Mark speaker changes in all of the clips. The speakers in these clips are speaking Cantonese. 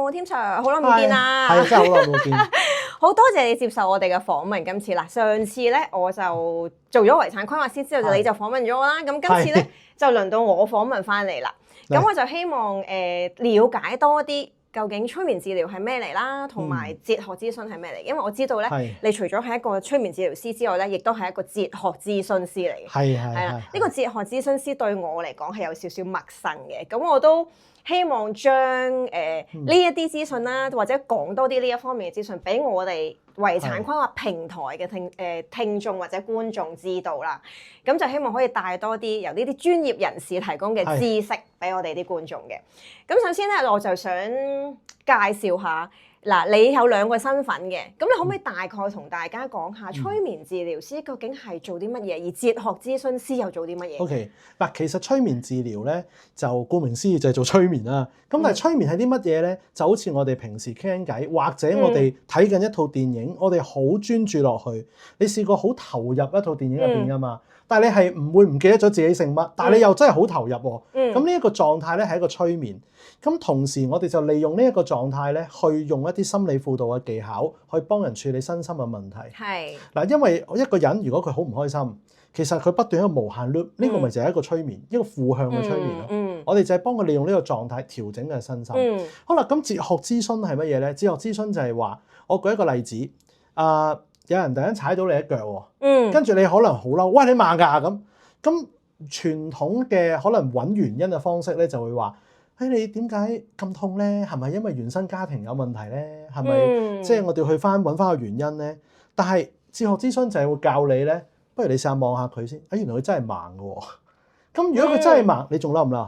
Speaker 1: 好，添 Sir，好耐冇見啦。
Speaker 2: 係真係好耐冇見。
Speaker 1: 好多謝你接受我哋嘅訪問。今次嗱，上次咧我就做咗遺產規劃師之後，你就訪問咗我啦。咁今次咧就輪到我訪問翻你啦。咁我就希望了解多啲。究竟催眠治療係咩嚟啦，同埋哲學諮詢係咩嚟？因為我知道咧，你除咗係一個催眠治療師之外咧，亦都係一個哲學諮詢師嚟嘅。係啦，呢個哲學諮詢師對我嚟講係有少少陌生嘅。咁我都希望將呢一啲資訊啦，或者講多啲呢一方面嘅資訊，俾我哋遺產規劃平台嘅聽眾或者觀眾知道啦。咁就希望可以帶多啲由呢啲專業人士提供嘅知識俾我哋啲觀眾嘅。咁首先咧，我就想介紹下嗱，你有兩個身份嘅，咁你可唔可以大概同大家講下催眠治療師究竟係做啲乜嘢，而哲學諮詢師又做啲乜嘢
Speaker 2: ？OK， 嗱，其實催眠治療咧就顧名思義就係做催眠啦。咁但係催眠係啲乜嘢咧？就好似我哋平時傾偈，或者我哋睇緊一套電影，我哋好專注落去。你試過好投入一套電影入邊噶嘛？但係你係唔會唔記得咗自己姓乜，但係你又真係好投入喎。咁呢一個狀態咧係一個催眠。咁同時我哋就利用呢一個狀態咧，去用一啲心理輔導嘅技巧，去幫人處理身心嘅問題。係嗱，因為一個人如果佢好唔開心，其實佢不斷喺度無限 loop，呢個咪就係一個催眠，一個負向嘅催眠咯。我哋就係幫佢利用呢個狀態調整嘅身心。好啦，咁哲學諮詢係乜嘢咧？哲學諮詢就係話，我舉一個例子，有人突然間踩到你一腳喎，跟住你可能好嬲，喂，你盲㗎咁傳統嘅可能揾原因嘅方式咧，就會話，你點解咁痛咧？係咪因為原生家庭有問題咧？係咪即係我哋去揾翻個原因咧？但係哲學諮詢就係會教你咧，不如你試下望下佢先，原來佢真係盲嘅喎。咁如果佢真係盲，你仲嬲唔嬲？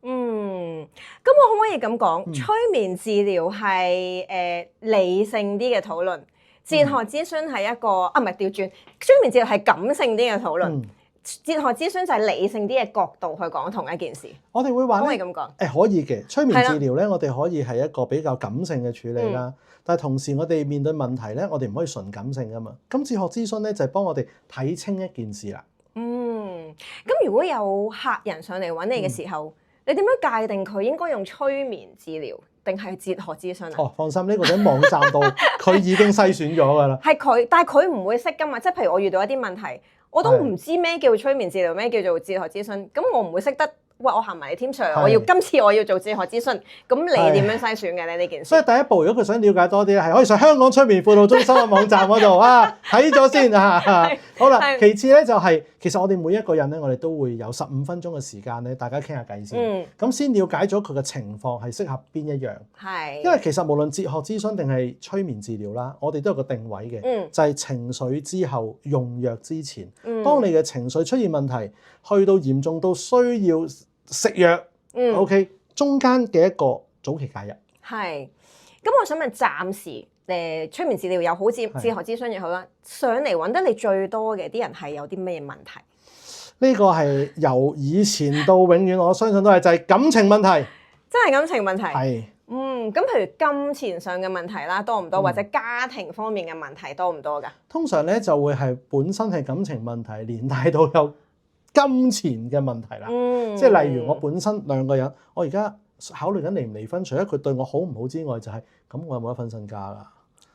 Speaker 1: 咁我可唔可以咁講？催眠治療係理性啲嘅討論。哲學諮詢係一個唔係調轉，催眠治療係感性啲嘅討論，哲學諮詢就係理性啲嘅角度去講同一件事。
Speaker 2: 我哋會話咧，
Speaker 1: 可以咁講，
Speaker 2: 可以嘅。催眠治療咧，我哋可以係一個比較感性嘅處理啦。但係同時我哋面對問題咧，我哋唔可以純感性噶嘛。咁哲學諮詢咧就係幫我哋睇清一件事啦。
Speaker 1: 咁如果有客人上嚟揾你嘅時候，你點樣界定佢應該用催眠治療定係哲學諮詢啊？
Speaker 2: 放心，呢個喺網站度佢已經篩選咗㗎啦。
Speaker 1: 係佢，但係佢唔會識㗎嘛。即係譬如我遇到一啲問題，我都唔知咩叫催眠治療，咩叫做哲學諮詢。咁我唔會識得，喂，我行埋嚟添 Sir， 今次我要做哲學諮詢。咁你點樣篩選嘅咧呢件事？
Speaker 2: 所以第一步，如果佢想了解多啲咧，係可以上香港催眠輔導中心嘅網站嗰度睇咗先好啦，其次咧就係，其實我哋每一個人咧，我哋都會有15分鐘嘅時間咧，大家傾下偈先。咁先了解咗佢嘅情況係適合邊一樣。因為其實無論哲學諮詢定係催眠治療啦，我哋都有個定位嘅，就係情緒之後用藥之前。當你嘅情緒出現問題，去到嚴重到需要食藥，OK， 中間嘅一個早期介入。
Speaker 1: 咁我想問，暫時催眠治療又好，哲學諮詢又好啦，上嚟揾得你最多嘅啲人係有啲咩問題？
Speaker 2: 呢個係由以前到永遠，我相信都係就係感情問題。
Speaker 1: 真係感情問題。咁譬如金錢上嘅問題啦，多唔多？或者家庭方面嘅問題多唔多㗎？通
Speaker 2: 常咧就會係本身係感情問題，連帶到有金錢嘅問題啦。即係例如我本身兩個人，我而家考慮緊離唔離婚，除咗佢對我好唔好之外，就係咁我有冇得分身家㗎？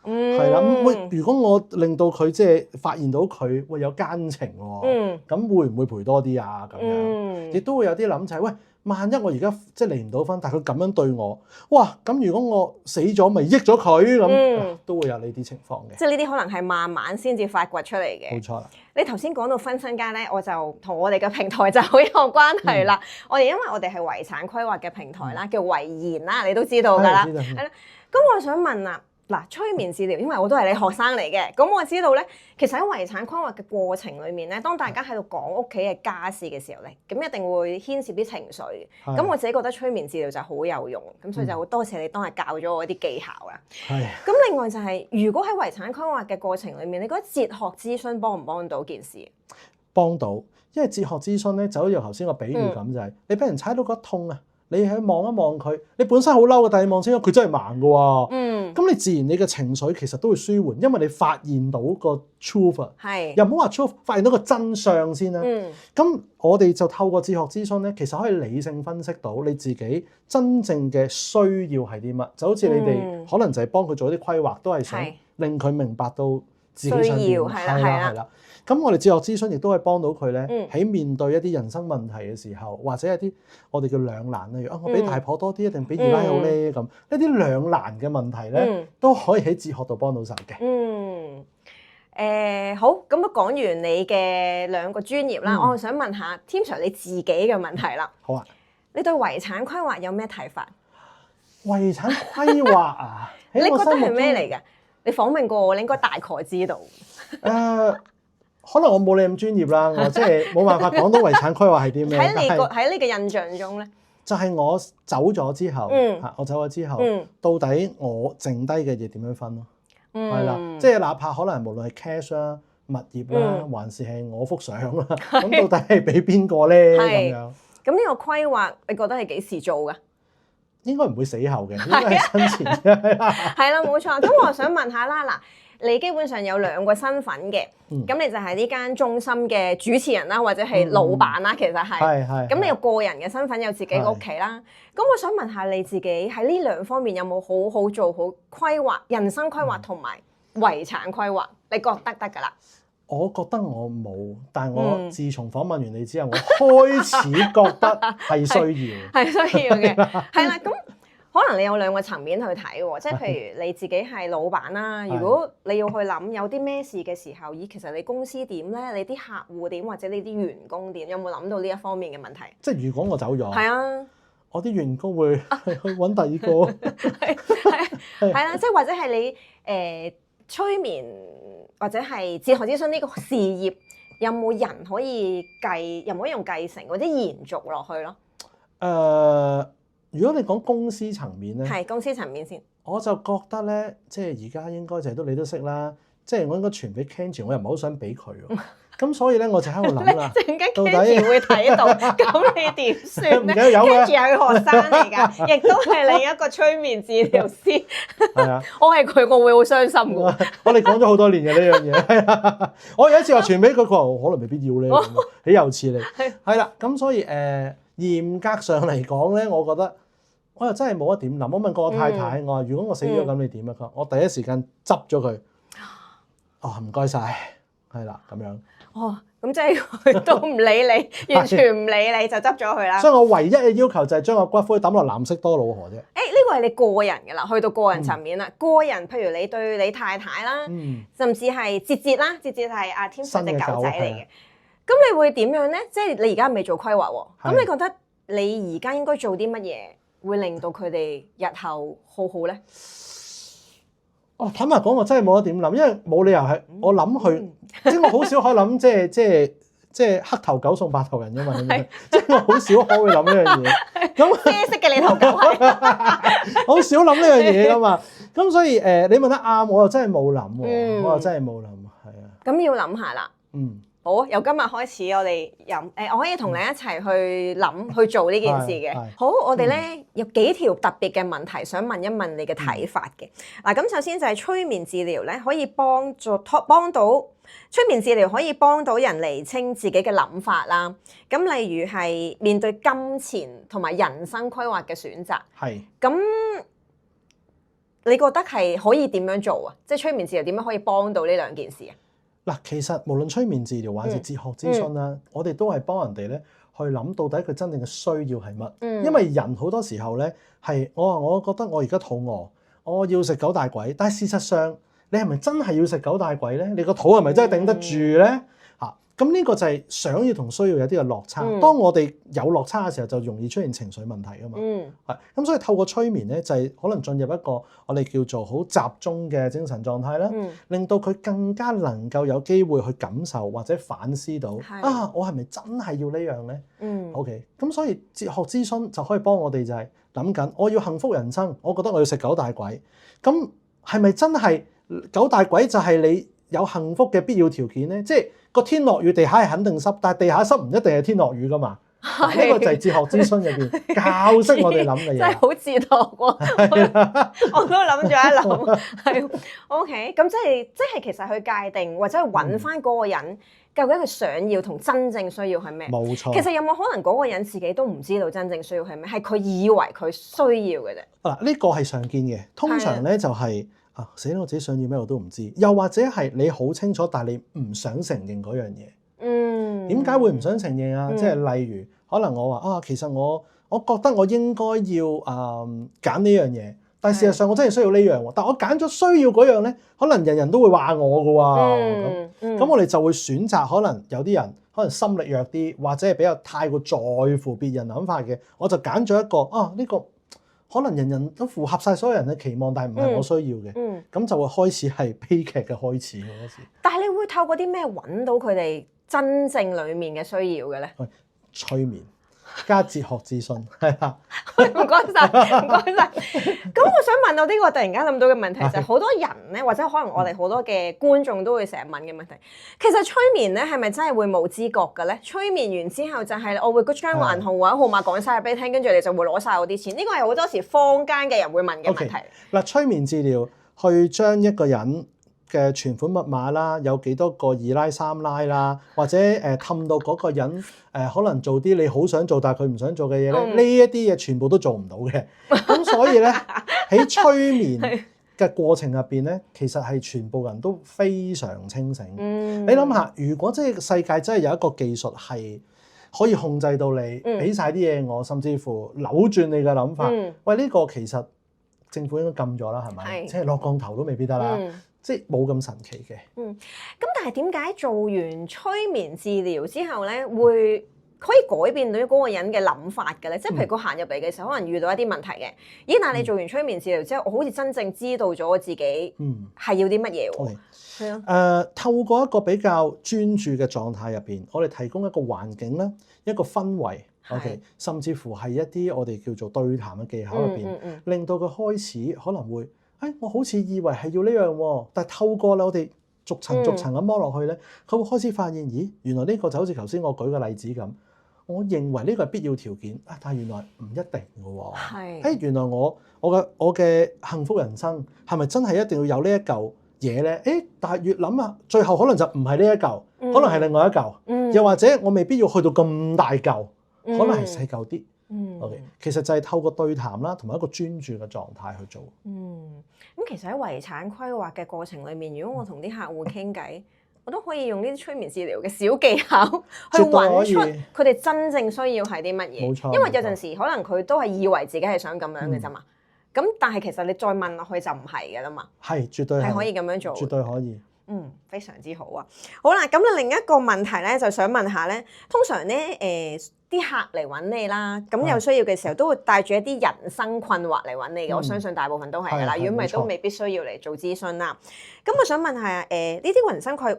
Speaker 2: 係啦，如果我令到佢即係發現到佢會有奸情喎，咁會唔會賠多啲啊？咁樣亦都會有啲諗就係，喂，萬一我而家即係離唔到婚，但係佢咁樣對我，哇！咁如果我死咗，咪益咗佢咁，都會有呢啲情況嘅。
Speaker 1: 即係呢啲可能係慢慢先至發掘出嚟嘅。
Speaker 2: 冇錯啦。
Speaker 1: 你頭先講到分身家咧，我就同我哋嘅平台就好有關係啦。因為我哋係遺產規劃嘅平台啦，叫遺言啦，你都知道㗎啦。係啦。咁我想問啊。催眠治療，因為我都係你學生嚟嘅，咁我知道咧，其實喺遺產規劃嘅過程裏面咧，當大家喺度講屋企嘅家事嘅時候咧，咁一定會牽涉啲情緒嘅。咁我自己覺得催眠治療就好有用，咁所以就好多謝你當日教咗我一啲技巧啦。咁另外就係，如果喺遺產規劃嘅過程裏面，你覺得哲學諮詢幫唔幫到件事？
Speaker 2: 幫到，因為哲學諮詢咧，就好似頭先個比喻咁，就係你俾人踩到個痛啊！你去望一望佢，你本身好嬲嘅，但係你望清楚佢真係盲嘅喎。咁你自然你嘅情緒其實都會舒緩，因為你發現到個 truth 啊，
Speaker 1: 係
Speaker 2: 又唔好話 truth，發現到個真相先啦。咁我哋就透過哲學諮詢咧，其實可以理性分析到你自己真正嘅需要係啲乜，就好似你哋可能就係幫佢做啲規劃，都係想令佢明白到自己想點，係啦。咁我哋哲學諮詢亦都可以幫到佢咧，喺面對一啲人生問題嘅時候，或者一啲我哋叫兩難，例如我俾大婆多啲，定俾二奶好咧咁，呢啲兩難嘅問題咧，都可以喺哲學度幫到手嘅。
Speaker 1: 好，咁啊講完你嘅兩個專業啦，我想問下Tim Sir你自己嘅問題啦。
Speaker 2: 好啊，
Speaker 1: 你對遺產規劃有咩睇法？
Speaker 2: 遺產規劃啊，
Speaker 1: 你覺得係咩嚟㗎？你訪問過我，你應該大概知道。
Speaker 2: 可能我冇你咁專業啦，我即係冇辦法講到遺產規劃係啲咩。
Speaker 1: 喺你嘅印象中咧，
Speaker 2: 就係我走咗之後，我走咗之後，到底我剩低嘅嘢點樣分咯？係啦，即係哪怕可能無論係 cash 啦、物業啦，還是係我幅相啦，咁到底係俾邊個咧？咁樣。
Speaker 1: 咁呢個規劃，你覺得係幾時做㗎？
Speaker 2: 應該唔會死後嘅，應該係生前嘅。
Speaker 1: 係啦，冇錯。咁我想問下啦，嗱。你基本上有兩個身份嘅，咁你就係呢間中心嘅主持人啦，或者係老闆啦，其實係。咁你有個人嘅身份，有自己嘅屋企啦。咁我想問下你自己喺呢兩方面有冇好好做好規劃、人生規劃同埋遺產規劃？你覺得得㗎啦？
Speaker 2: 我覺得我冇，但係我自從訪問完你之後，我開始覺得係需要，
Speaker 1: 係需要嘅，係啦咁。可能你有兩個層面去睇喎，即係譬如你自己係老闆啦，如果你要去諗有啲咩事嘅時候，咦，其實你公司點咧？你啲客戶點，或者你啲員工點？有冇諗到呢一方面嘅問題？
Speaker 2: 即係如果我走咗，
Speaker 1: 係啊，
Speaker 2: 我啲員工會去揾第二個，
Speaker 1: 係啦，即係或者係你催眠或者係哲學諮詢呢個事業，有冇人可以又唔可以用繼承或者延續落去咯？
Speaker 2: 如果你講公司層面咧，
Speaker 1: 係公司層面先，
Speaker 2: 我就覺得咧，即係而家應該就係你都識啦，即係我應該傳俾 Kenji，我又唔係好想俾佢喎。咁所以咧，我就喺度諗啦，
Speaker 1: 陣間 Kenji 會睇到，咁你點算咧？Kenji 係佢學生嚟㗎，亦都係另一個催眠治療師。係啊，我係佢，我會好傷心㗎。
Speaker 2: 我哋講咗好多年嘅呢樣嘢。我有一次話傳俾佢，佢話可能未必要咧，豈有此理。係啦，咁所以嚴格上嚟講咧，我覺得。我又真係冇得點諗，我問過我太太，我話如果我死咗咁你點啊？佢我第一時間執咗佢。哦，唔該晒，係啦咁樣。
Speaker 1: 哦，咁即係佢都唔理你，完全唔理你就執咗佢啦。
Speaker 2: 所以我唯一嘅要求就係將個骨灰抌落藍色多瑙河啫。
Speaker 1: 呢個係你個人㗎啦，去到個人層面啦。個人譬如你對你太太啦，甚至係節節啦，節節係阿 Tim Sir 隻狗仔嚟嘅。咁你會點樣咧？即係你而家未做規劃喎，咁你覺得你而家應該做啲乜嘢？會令到佢哋日後好好咧？坦白講，我真係冇得點諗，因為冇理由係我諗佢，即係我好少可以諗，即係黑頭狗送白頭人㗎嘛，即係我好少可會諗呢樣嘢。咁啡色嘅你頭狗係，好少諗呢樣嘢㗎嘛。咁所以你問得啱，我又真係冇諗喎，我又真係冇諗，係啊。咁要諗下啦。好，由今日開始我哋我可以同你一齊去諗去做呢件事嘅。好，我哋咧有幾條特別嘅問題想問一問你嘅睇法嘅。嗱，咁首先就係催眠治療咧，可以幫到催眠治療可以幫到人釐清自己嘅諗法啦。咁例如係面對金錢同埋人生規劃嘅選擇。係。咁你覺得係可以點樣做啊？即係催眠治療點樣可以幫到呢兩件事啊？嗱，
Speaker 2: 其實無論催眠治療還是哲學諮詢啦，我哋都係幫人哋咧去諗到底佢真正嘅需要係乜。因為人好多時候咧係我覺得我而家肚餓，我要食九大簋，但係事實上你係咪真係要食九大簋咧？你個肚係咪真係頂得住咧？咁呢個就係想要同需要有啲嘅落差。當我哋有落差嘅時候，就容易出現情緒問題㗎嘛。咁所以透過催眠咧，就係可能進入一個我哋叫做好集中嘅精神狀態啦，令到佢更加能夠有機會去感受或者反思到我係咪真係要呢樣咧？OK，咁所以哲學諮詢就可以幫我哋就係諗緊，我要幸福人生，我覺得我要食九大簋。咁係咪真係九大簋就係你有幸福嘅必要條件咧？即係個天落雨，地下係肯定濕，但係地下濕唔一定係天落雨噶嘛。呢個就係哲學諮詢入邊教識我哋諗嘅嘢。
Speaker 1: 真係好哲學喎！我都諗咗一諗，係 OK。咁即係其實去界定或者去揾翻嗰個人，究竟佢想要同真正需要係咩？
Speaker 2: 冇錯。
Speaker 1: 其實有冇可能嗰個人自己都唔知道真正需要係咩？係佢以為佢需要嘅啫。
Speaker 2: 嗱，呢個係常見嘅。通常咧就係死啦！我自己想要咩我都唔知。又或者係你好清楚，但係你唔想承認嗰樣嘢。點解會唔想承認啊？即係例如，可能我話其實我覺得我應該要揀呢樣嘢，但係事實上我真係需要呢樣喎。但我揀咗需要嗰樣咧，可能人人都會話我㗎喎。咁我哋就會選擇可能有啲人可能心力弱啲，或者係比較太過在乎別人諗法嘅，我就揀咗一個呢個可能人人都符合晒所有人嘅期望，但係唔係我需要嘅。咁就會開始係悲劇嘅開始嗰時。
Speaker 1: 但係你會透過啲咩揾到佢哋真正裡面嘅需要嘅咧？
Speaker 2: 催眠加哲學諮詢，係啊，
Speaker 1: 唔該晒，唔該晒。咁我想問到呢個突然間諗到嘅問題就係好多人咧，或者可能我哋好多嘅觀眾都會成日問嘅問題。其實催眠咧係咪真係會冇知覺嘅咧？催眠完之後就係我會將個銀行或者號碼講晒俾你聽，跟住你就會攞晒我啲錢。呢個係好多時坊間嘅人會問嘅問題。
Speaker 2: 嗱，催眠治療去將一個人嘅存款密碼啦，有幾多個二奶三奶啦，或者氹到嗰個人可能做啲你好想做但係佢唔想做嘅嘢咧，呢一啲嘢全部都做唔到嘅。咁所以咧喺催眠嘅過程入邊咧，其實係全部人都非常清醒。你諗下，如果真係世界真係有一個技術係可以控制到你，俾晒啲嘢我，甚至乎扭轉你嘅諗法，喂，呢個其實政府應該禁咗啦，係咪？即係落降頭都未必得啦。即係冇咁神奇嘅。
Speaker 1: 咁但係點解做完催眠治療之後咧，會可以改變到嗰個人嘅諗法嘅咧？即係譬如佢行入嚟嘅時候，可能遇到一啲問題嘅。咦？但係你做完催眠治療之後，我好似真正知道咗我自己係要啲乜嘢喎？係啊。
Speaker 2: 透過一個比較專注嘅狀態入邊，我哋提供一個環境啦，一個氛圍。OK，甚至乎係一啲我哋叫做對談嘅技巧入邊，令到佢開始可能會。我好似以為係要呢樣喎，但係透過我哋逐層逐層咁摸落去咧，佢會開始發現，咦，原來呢個就好似頭先我舉嘅例子咁。我認為呢個係必要條件，但係原來唔一定嘅喎。係。原來我嘅幸福人生係咪真係一定要有呢一嚿嘢咧？但係越諗啊，最後可能就唔係呢一嚿，可能係另外一嚿，又或者我未必要去到咁大嚿，可能係細嚿啲。OK， 其實就係透過對談啦，同埋一個專注嘅狀態去做。
Speaker 1: 咁其實喺遺產規劃嘅過程裏面，如果我同啲客戶傾偈，我都可以用呢啲催眠治療嘅小技巧去揾出佢哋真正需要係啲乜嘢。冇錯，因為有陣時可能佢都係以為自己係想咁樣嘅啫嘛。咁但係其實你再問落去就唔係嘅啦嘛。係，絕對係可以咁樣做。絕對可以。非常之好啊！好啦，咁另一個問題咧，就想問下咧，通常咧啲客嚟揾你啦，咁有需要嘅時候都會帶住一啲人生困惑嚟揾你嘅，我相信大部分都係㗎啦。如果唔係都未必需要嚟做諮詢啦。咁我想問下呢啲人生困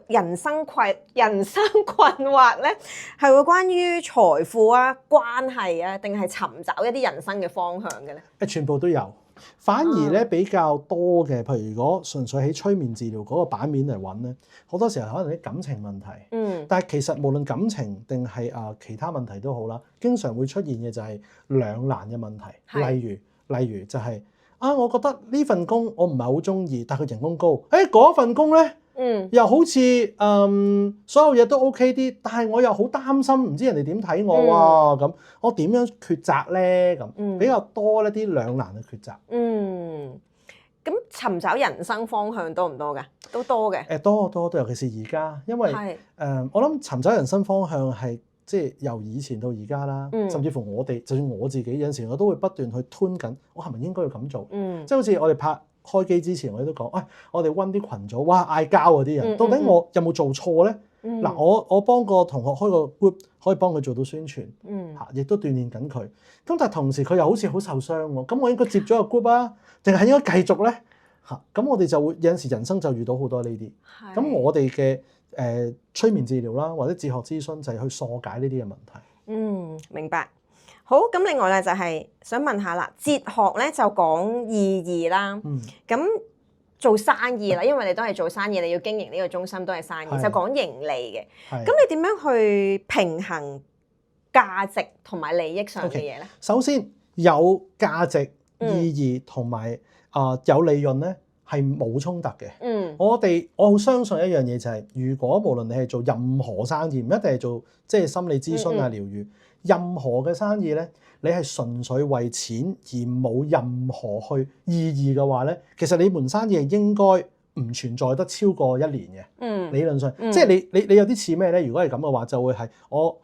Speaker 1: 惑咧，係會關於財富啊、關係啊，定係尋找一啲人生嘅方向嘅咧？
Speaker 2: 全部都有。反而咧比較多嘅，譬如如果純粹喺催眠治療嗰個版面嚟揾咧，好多時候可能啲感情問題。但係其實無論感情定係其他問題都好啦，經常會出現嘅就係兩難嘅問題。例如就係我覺得呢份工我唔係好中意，但係佢人工高。嗰份工咧，又好似所有嘢都 OK 啲，但係我又好擔心，唔知人哋點睇我喎。咁我點樣抉擇咧？咁比較多一啲兩難嘅抉擇。
Speaker 1: 咁尋找人生方向多唔多㗎？都多嘅。
Speaker 2: 多，尤其是而家，因為我諗尋找人生方向係即係由以前到而家啦，甚至乎我哋，就算我自己有陣時我都會不斷去吞緊，我係咪應該要咁做？即係好似我哋開機之前，我哋都講，我哋溫啲群組，哇嗌交嗰啲人，到底我有冇做錯咧？嗱，我幫個同學開個 group，可以幫佢做到宣傳，亦都鍛鍊緊佢。咁但係同時佢又好似好受傷喎，咁我應該接咗個 group 啊，定係應該繼續咧？咁我哋就會有陣時人生就遇到好多呢啲。咁我哋嘅催眠治療啦，或者哲學諮詢就係去疏解呢啲嘅問題。
Speaker 1: 明白。好，咁另外咧就係想問下啦，哲學咧就講意義啦。咁做生意啦，因為你都係做生意，你要經營呢個中心都係生意，就講盈利嘅。咁你點樣去平衡價值同埋利益上嘅嘢咧？
Speaker 2: 首先有價值、意義同埋有利潤咧係冇衝突嘅。我好相信一樣嘢就係，如果無論你係做任何生意，唔一定係做即係心理諮詢啊、療愈，任何嘅生意咧，你係純粹為錢而冇任何意義嘅話咧，其實你門生意係應該唔存在得超過1年嘅。理論上，即係你有啲似咩咧？如果係咁嘅話，就會係我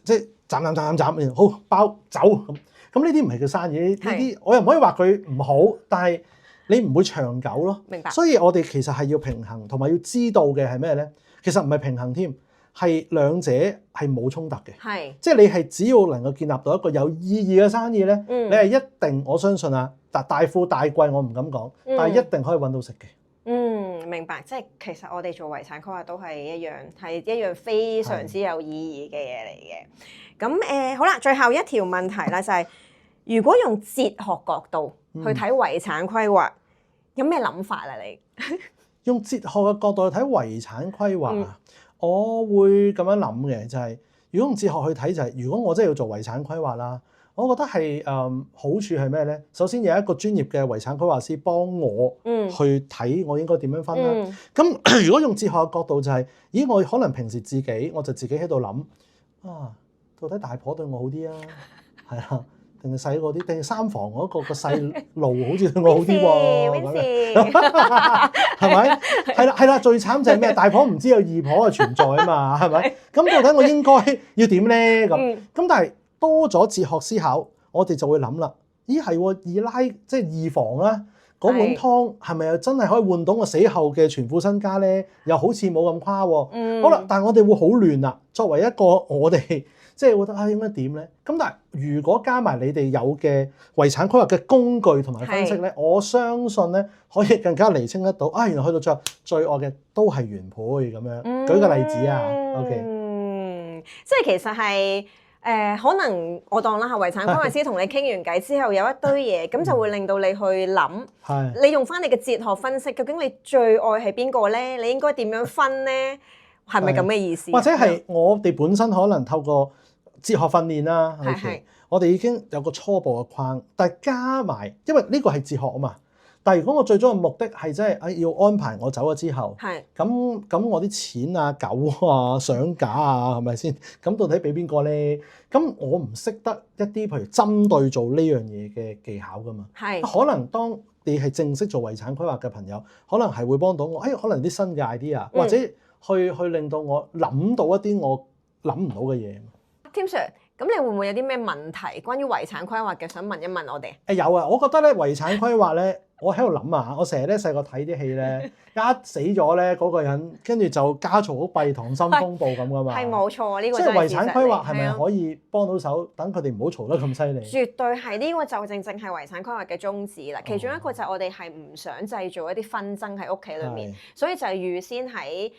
Speaker 2: 即係斬，好包走咁。咁呢啲唔係叫生意，呢啲我又唔可以話佢唔好，但係你唔會長久咯。
Speaker 1: 明白。所
Speaker 2: 以我哋其實係要平衡，同埋要知道嘅係咩咧？其實唔係平衡添，係兩者係冇衝突嘅。即係你係只要能夠建立到一個有意義嘅生意咧，你係一定我相信啊，大富大貴我唔敢講，但係一定可以揾到食嘅。
Speaker 1: 明白。即係其實我哋做遺產規劃都係一樣非常之有意義嘅嘢嚟嘅。咁好啦，最後一條問題啦，就係如果用哲學角度去睇遺產規劃，有咩諗法啊？你
Speaker 2: 用哲學嘅角度去睇遺產規劃，我會咁樣諗嘅，就係如果用哲學去睇，就係如果我真係要做遺產規劃啦，我覺得係好處係咩咧？首先有一個專業嘅遺產規劃師幫我去睇我應該點樣分啦。咁如果用哲學嘅角度就係，咦我可能平時我就自己喺度諗啊，到底大婆對我好啲啊？係啊。定係細嗰啲，定係三房嗰個細路好似對我好啲喎，係咪？係啦，最慘就係咩？大婆唔知有二婆嘅存在啊嘛，係咪？咁到底我應該要點咧？咁但係多咗哲學思考，我哋就會諗啦。咦係喎，二奶即係二房啦，嗰碗湯係咪又真係可以換到我死後嘅全副身家咧？又好似冇咁誇喎。好啦，但係我哋會好亂啦。作為一個我哋。即係覺得應該點咧？咁但係如果加埋你哋有嘅遺產規劃嘅工具同埋分析咧，我相信咧可以更加釐清得到。原來去到最後最愛嘅都係原配咁樣。舉個例子啊，OK，
Speaker 1: 即係其實係可能我當啦，遺產規劃師同你傾完偈之後有一堆嘢，咁就會令到你去諗，你用翻你嘅哲學分析，究竟你最愛係邊個咧？你應該點樣分咧？係咪咁嘅意思？
Speaker 2: 或者係我哋本身可能透過哲學訓練啦，我哋已經有個初步嘅框，但係加埋，因為呢個係哲學啊嘛。但係如果我最終嘅目的係真係要安排我走咗之後，咁我啲錢啊、狗啊、相架啊，係咪先？咁到底俾邊個咧？咁我唔識得一啲譬如針對做呢樣嘢嘅技巧噶嘛。可能當你係正式做遺產規劃嘅朋友，可能係會幫到我。可能啲新嘅 idea，或者去令到我諗到一啲我諗唔到嘅嘢。
Speaker 1: Tim Sir，咁你會唔會有啲咩問題關於遺產規劃嘅，想問一問我哋？
Speaker 2: 有啊，我覺得咧遺產規劃咧，我喺度諗啊，我成日咧細個睇啲戲咧，一死咗咧嗰個人，跟住就家嘈屋閉、溏心風暴咁噶嘛。係冇錯，呢個真係遺產規劃係咪可以幫到手，等佢哋唔好嘈得咁犀利？絕對係，呢個就正正係遺產規劃嘅宗旨啦。其中一個就係我哋係唔想製造一啲紛爭喺屋企裏面，所以就係預先喺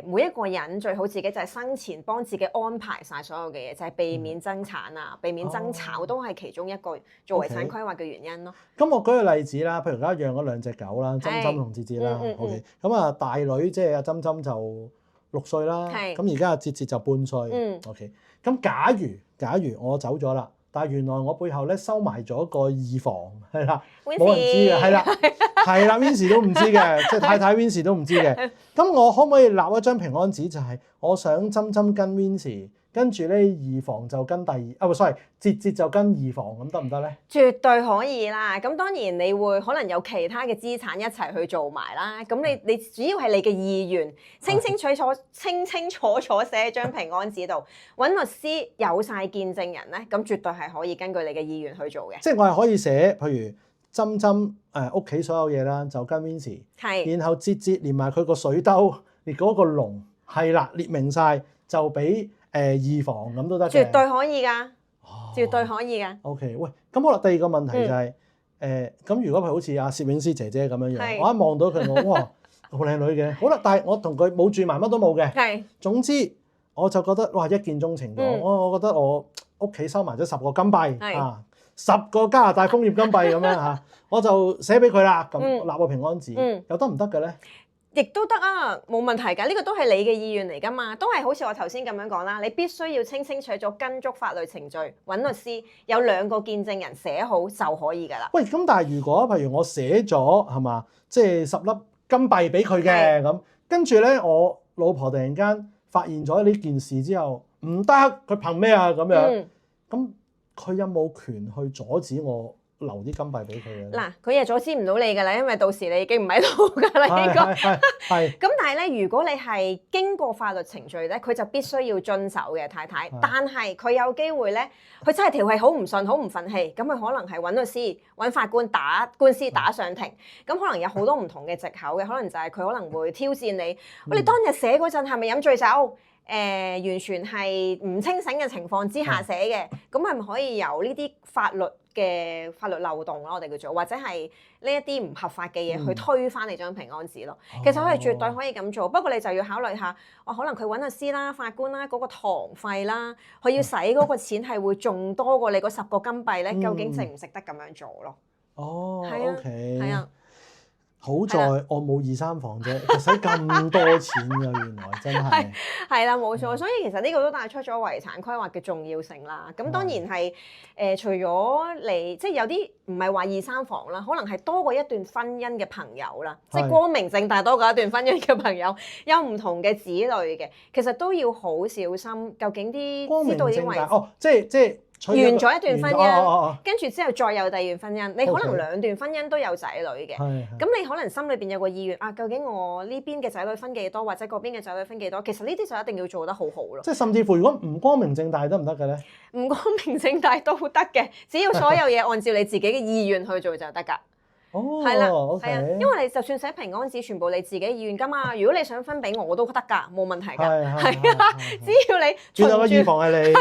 Speaker 2: 每一個人最好自己就係生前幫自己安排晒所有嘅嘢，就係避免爭產啊、避免爭吵，都係其中一個做遺產規劃嘅原因咯。咁我舉個例子啦，譬如而家養咗2隻狗啦，針針同節節啦，OK。咁啊大女即係阿針針就6歲啦，咁而家阿節節就半歲，OK。咁假如我走咗啦，但係原來我背後咧收埋咗個二房，係啦，冇人知嘅，係啦，Vincy 都唔知嘅，即係太太 Vincy 都唔知嘅。咁我可唔可以立一張平安紙，就係我想針針跟 Vincy，跟住咧二房就跟節節就跟二房，咁得唔得咧？絕對可以啦。咁當然你會可能有其他嘅資產一齊去做埋啦。咁你主要係你嘅意願，清清楚楚寫喺張平安紙度，揾律師有晒見證人咧，咁絕對係可以根據你嘅意願去做嘅。即係我係可以寫，譬如針針屋企所有嘢啦，就跟 Vincy，然後節節連埋佢個水兜，列嗰個籠，係啦，列明晒就俾二房咁都得嘅。絕對可以㗎，絕對可以㗎。OK， 喂，咁好啦，第二個問題就係咁如果佢好似阿攝影師姐姐咁樣樣，我一望到佢哇，好靚女嘅，好啦，但係我同佢冇住埋，乜都冇嘅。總之我就覺得哇，一見鐘情咗。我覺得我屋企收埋咗10個金幣啊，10個加拿大楓葉金幣咁樣嚇，我就寫俾佢啦，咁立個平安紙，又得唔得嘅咧？
Speaker 1: 亦都得啊，冇問題㗎。呢個都係你嘅意願嚟㗎嘛，都係好似我頭先咁樣講啦。你必須要清楚咗跟足法律程序，揾律師，有2個見證人寫好就可以㗎啦。
Speaker 2: 喂，咁但係如果譬如我寫咗係嘛，即係10粒金幣俾佢嘅咁，跟住咧我老婆突然間發現咗呢件事之後，唔得，佢憑咩啊咁樣？咁佢有冇權去阻止我留啲金幣俾佢嘅？
Speaker 1: 嗱，佢又阻止唔到你㗎啦，因為到時你已經唔喺度㗎啦，應該
Speaker 2: 係。
Speaker 1: 咁但係咧，如果你係經過法律程序咧，佢就必須要遵守嘅太太。但係佢有機會咧，佢真係條氣好唔順、好唔憤氣，咁佢可能係揾律師、揾法官打官司打上庭。咁可能有好多唔同嘅藉口嘅，可能就係佢可能會挑戰你。喂，你當日寫嗰陣係咪飲醉酒？完全係唔清醒嘅情況之下寫嘅，咁係咪可以由呢啲法律漏洞咯？我哋叫做或者係呢一啲唔合法嘅嘢去推翻你張平安紙咯。其實佢係絕對可以咁做，不過你就要考慮下，可能佢揾律師啦、法官啦、嗰個堂費啦，佢要使嗰個錢係會仲多過你嗰10個金幣咧，究竟值唔值得咁樣做咯？
Speaker 2: 哦，OK，
Speaker 1: 係啊。
Speaker 2: 好在我冇2、3房啫，就使咁多錢㗎，原來真係。
Speaker 1: 係啦，冇錯，所以其實呢個都帶出咗遺產規劃嘅重要性啦。咁當然係除咗你，即係有啲唔係話2、3房啦，可能係多過一段婚姻嘅朋友啦，即係光明正大多過一段婚姻嘅朋友，有唔同嘅子女嘅，其實都要好小心，究竟啲知道啲遺產
Speaker 2: 即係。
Speaker 1: 完咗一段婚姻，跟住之後再有第2段婚姻，你可能2段婚姻都有仔女嘅，咁你可能心裏邊有個意願啊，究竟我呢邊嘅仔女分幾多，或者嗰邊嘅仔女分幾多？其實呢啲就一定要做得好好咯。
Speaker 2: 即係甚至乎，如果唔光明正大得唔得嘅咧？
Speaker 1: 唔光明正大都得嘅，只要所有嘢按照你自己嘅意願去做就得㗎。
Speaker 2: 哦，
Speaker 1: 係啦，
Speaker 2: 係啊，
Speaker 1: 因為你就算寫平安紙，全部你自己意願㗎嘛。如果你想分俾我都得㗎，冇問題㗎。係啊，只要你
Speaker 2: 轉咗個以防係你，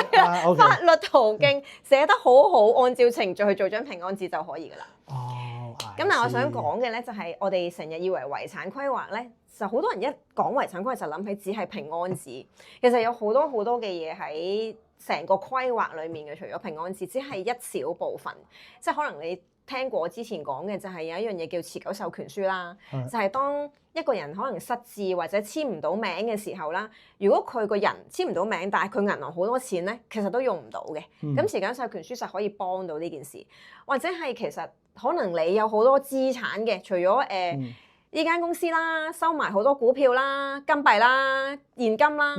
Speaker 1: 法律途徑寫得好好，按照程序去做張平安紙就可以㗎啦。
Speaker 2: 哦，
Speaker 1: 咁但係我想講嘅咧，就係我哋成日以為遺產規劃咧，就好多人一講遺產規劃就諗起只係平安紙，其實有好多好多嘅嘢喺成個規劃裡面嘅，除咗平安紙，只係一小部分，即係可能你聽過之前講嘅就係有一樣嘢叫持久授權書啦，就係當一個人可能失智或者簽唔到名嘅時候啦，如果佢個人簽唔到名，但係佢銀行好多錢咧，其實都用唔到嘅。咁持久授權書就可以幫到呢件事，或者係其實可能你有好多資產嘅，除咗呢間公司啦，收埋好多股票啦、金幣啦、現金啦、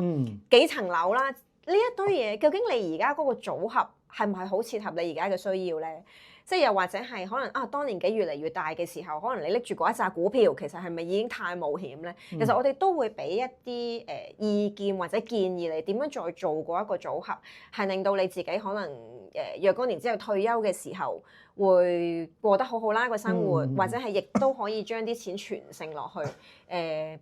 Speaker 1: 幾層樓啦，呢一堆嘢，究竟你而家嗰個組合係唔係好切合你而家嘅需要咧？即係又或者係可能啊，當年紀越嚟越大嘅時候，可能你拎住嗰一紮股票，其實係咪已經太冒險咧？其實我哋都會俾一啲意見或者建議你點樣再做過一個組合，係令到你自己可能若干年之後退休嘅時候會過得好好啦個生活，或者係亦都可以將啲錢傳承落去，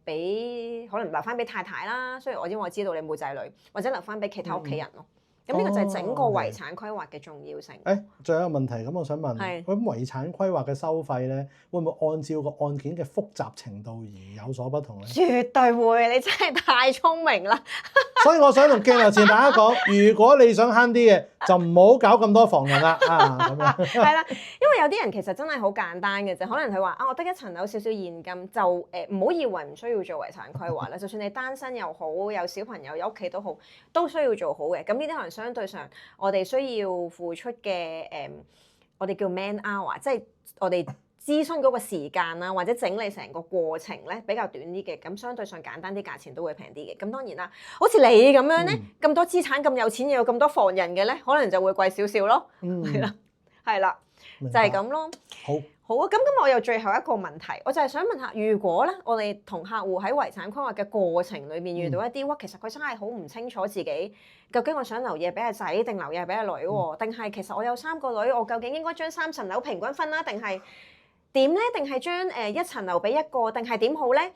Speaker 1: 俾可能留翻俾太太啦。雖然因為我知道你冇仔女，或者留翻俾其他屋企人咯。咁呢個就係整個遺產規劃嘅重要性。
Speaker 2: 仲有一個問題，咁我想問，咁遺產規劃嘅收費咧，會唔會按照個案件嘅複雜程度而有所不同咧？絕
Speaker 1: 對會，你真係太聰明啦！
Speaker 2: 所以我想同鏡頭前大家講，如果你想慳啲嘅，就唔好搞咁多房人啦咁樣。
Speaker 1: 係啦，因為有啲人其實真係好簡單嘅啫，可能佢話我得1層樓少少現金，就唔好以為唔需要做遺產規劃啦。就算你單身又好，有小朋友有屋企都好，都需要做好嘅。咁呢啲可能相對上，我哋需要付出嘅我哋叫 man hour， 即係我哋諮詢嗰個時間啦，或者整理成個過程咧比較短啲嘅，咁相對上簡單啲，價錢都會平啲嘅。咁當然啦，好似你咁樣咧，咁多資產、咁有錢又有咁多房人嘅咧，可能就會貴少少咯。係啦，就係咁咯。好啊，咁我有最後一個問題，我就係想問下，如果咧我哋同客戶喺遺產規劃嘅過程裏面遇到一啲其實佢真係好唔清楚自己究竟我想留嘢俾阿仔定留嘢俾阿女喎，定係其實我有3個女，我究竟應該將3層樓平均分啦，定係點咧？定係將1層樓俾1個，定係點好咧？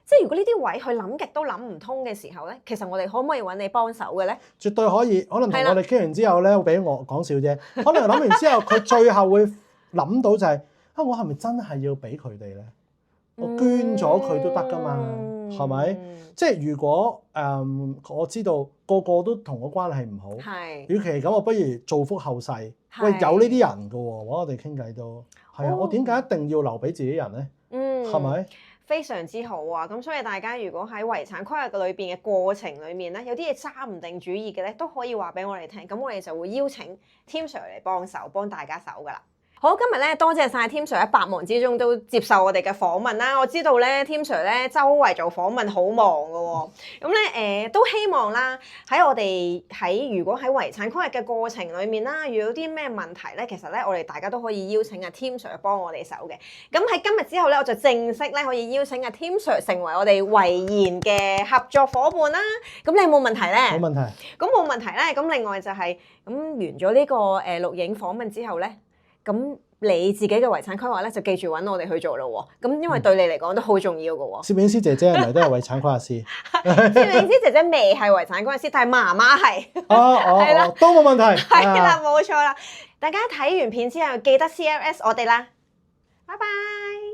Speaker 1: 即係如果呢啲位佢諗極都諗唔通嘅時候咧，其實我哋可唔可以揾你幫手嘅咧？
Speaker 2: 絕對可以，可能同我哋傾完之後咧，會俾我講笑啫。可能諗完之後，佢最後會諗到就係我係咪真係要俾佢哋咧？我捐咗佢都得㗎嘛，係咪？即係如果我知道個個都同我關係唔好，與其咁，我不如造福後世。喂，有呢啲人㗎喎，我哋傾偈都係啊。我點解一定要留俾自己人咧？係咪？
Speaker 1: 非常之好啊！咁所以大家如果喺遺產規劃嘅裏邊嘅過程裏面咧，有啲嘢揸唔定主意嘅咧，都可以話俾我哋聽。咁我哋就會邀請 Tim Sir 嚟幫大家手噶啦。好，今日咧多謝晒 Tim Sir 喺百忙之中都接受我哋嘅訪問啦。我知道咧 Tim Sir 咧周圍做訪問好忙噶喎，咁咧都希望啦喺我哋如果喺遺產規劃嘅過程裏面啦，遇到啲咩問題咧，其實咧我哋大家都可以邀請阿 Tim Sir 幫我哋手嘅。咁喺今日之後咧，我就正式咧可以邀請阿 Tim Sir 成為我哋遺言嘅合作伙伴啦。咁你有冇問題咧？
Speaker 2: 冇問題。
Speaker 1: 咁冇問題咧。咁另外就係咁完咗呢個錄影訪問之後咧。咁你自己嘅遺產規劃咧，就記住揾我哋去做咯喎。咁因為對你嚟講都好重要嘅喎。
Speaker 2: 攝影師姐姐係咪都係遺產規劃師？
Speaker 1: 攝影師姐姐未係遺產規劃師，但係媽媽係。
Speaker 2: 係啦，都冇問題。
Speaker 1: 係啦，冇錯啦。大家睇完片之後記得 CLS 我哋啦。拜拜。